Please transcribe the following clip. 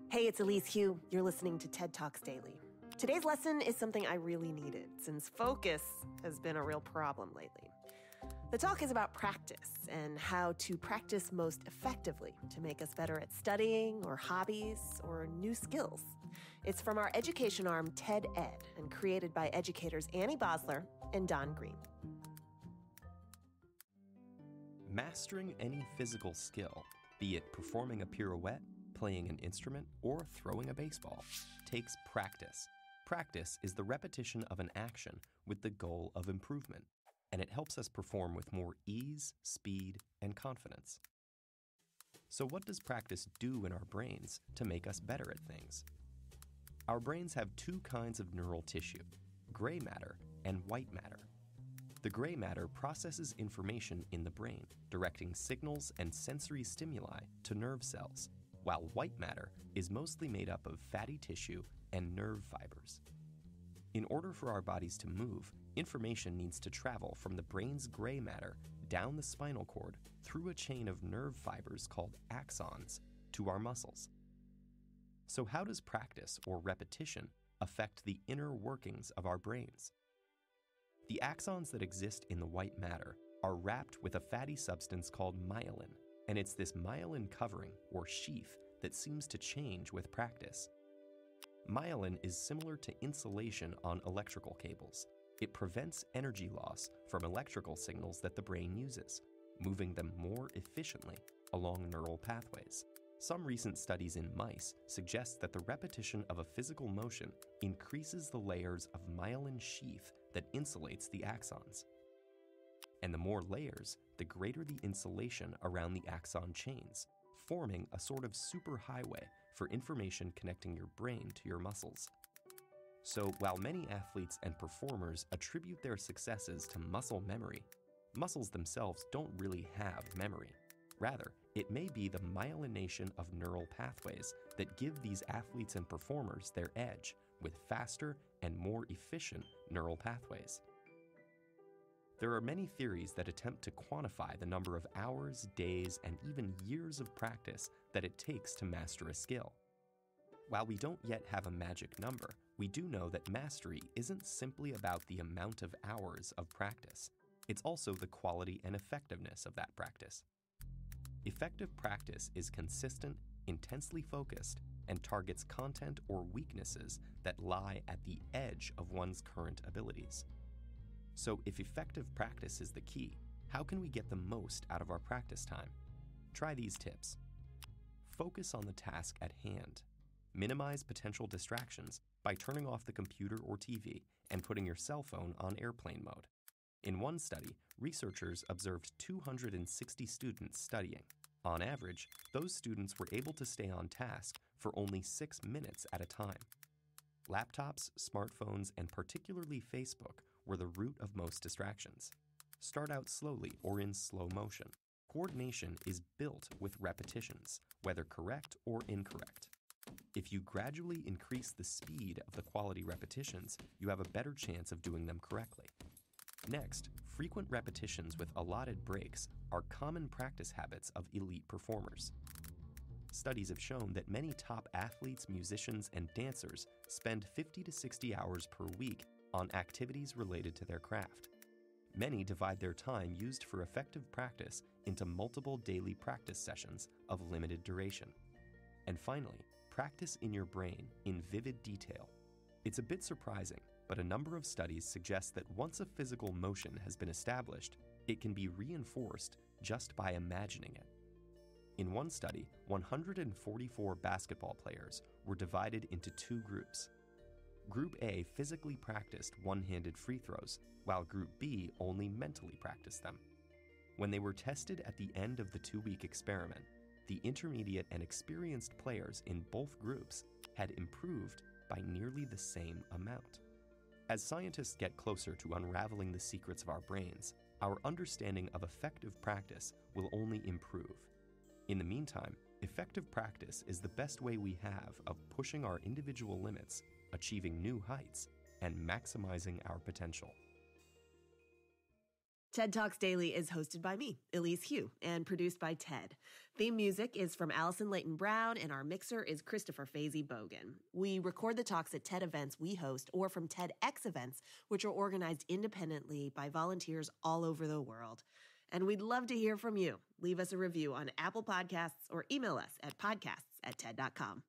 Hey, it's Elise Hugh. You're listening to TED Talks Daily. Today's lesson is something I really needed since focus has been a real problem lately. The talk is about practice and how to practice most effectively to make us better at studying or hobbies or new skills. It's from our education arm, TED Ed, and created by educators Annie Bosler and Don Green. Mastering any physical skill, be it performing a pirouette, playing an instrument, or throwing a baseball, takes practice. Practice is the repetition of an action with the goal of improvement, and it helps us perform with more ease, speed, and confidence. So what does practice do in our brains to make us better at things? Our brains have two kinds of neural tissue, gray matter and white matter. The gray matter processes information in the brain, directing signals and sensory stimuli to nerve cells, while white matter is mostly made up of fatty tissue and nerve fibers. In order for our bodies to move, information needs to travel from the brain's gray matter down the spinal cord through a chain of nerve fibers called axons to our muscles. So how does practice or repetition affect the inner workings of our brains? The axons that exist in the white matter are wrapped with a fatty substance called myelin, and it's this myelin covering or sheath that seems to change with practice. Myelin is similar to insulation on electrical cables. It prevents energy loss from electrical signals that the brain uses, moving them more efficiently along neural pathways. Some recent studies in mice suggest that the repetition of a physical motion increases the layers of myelin sheath that insulates the axons. And the more layers, the greater the insulation around the axon chains, forming a sort of superhighway for information connecting your brain to your muscles. So while many athletes and performers attribute their successes to muscle memory, muscles themselves don't really have memory. Rather, it may be the myelination of neural pathways that give these athletes and performers their edge with faster and more efficient neural pathways. There are many theories that attempt to quantify the number of hours, days, and even years of practice that it takes to master a skill. While we don't yet have a magic number, we do know that mastery isn't simply about the amount of hours of practice. It's also the quality and effectiveness of that practice. Effective practice is consistent, intensely focused, and targets content or weaknesses that lie at the edge of one's current abilities. So if effective practice is the key, how can we get the most out of our practice time? Try these tips. Focus on the task at hand. Minimize potential distractions by turning off the computer or TV and putting your cell phone on airplane mode. In one study, researchers observed 260 students studying. On average, those students were able to stay on task for only 6 minutes at a time. Laptops, smartphones, and particularly Facebook were the root of most distractions. Start out slowly or in slow motion. Coordination is built with repetitions, whether correct or incorrect. If you gradually increase the speed of the quality repetitions, you have a better chance of doing them correctly. Next, frequent repetitions with allotted breaks are common practice habits of elite performers. Studies have shown that many top athletes, musicians, and dancers spend 50 to 60 hours per week on activities related to their craft. Many divide their time used for effective practice into multiple daily practice sessions of limited duration. And finally, practice in your brain in vivid detail. It's a bit surprising, but a number of studies suggest that once a physical motion has been established, it can be reinforced just by imagining it. In one study, 144 basketball players were divided into two groups. Group A physically practiced one-handed free throws, while Group B only mentally practiced them. When they were tested at the end of the 2-week experiment, the intermediate and experienced players in both groups had improved by nearly the same amount. As scientists get closer to unraveling the secrets of our brains, our understanding of effective practice will only improve. In the meantime, effective practice is the best way we have of pushing our individual limits, achieving new heights, and maximizing our potential. TED Talks Daily is hosted by me, Elise Hugh, and produced by TED. Theme music is from Allison Leighton Brown, and our mixer is Christopher Fazy Bogan. We record the talks at TED events we host or from TEDx events, which are organized independently by volunteers all over the world. And we'd love to hear from you. Leave us a review on Apple Podcasts or email us at podcasts@ted.com.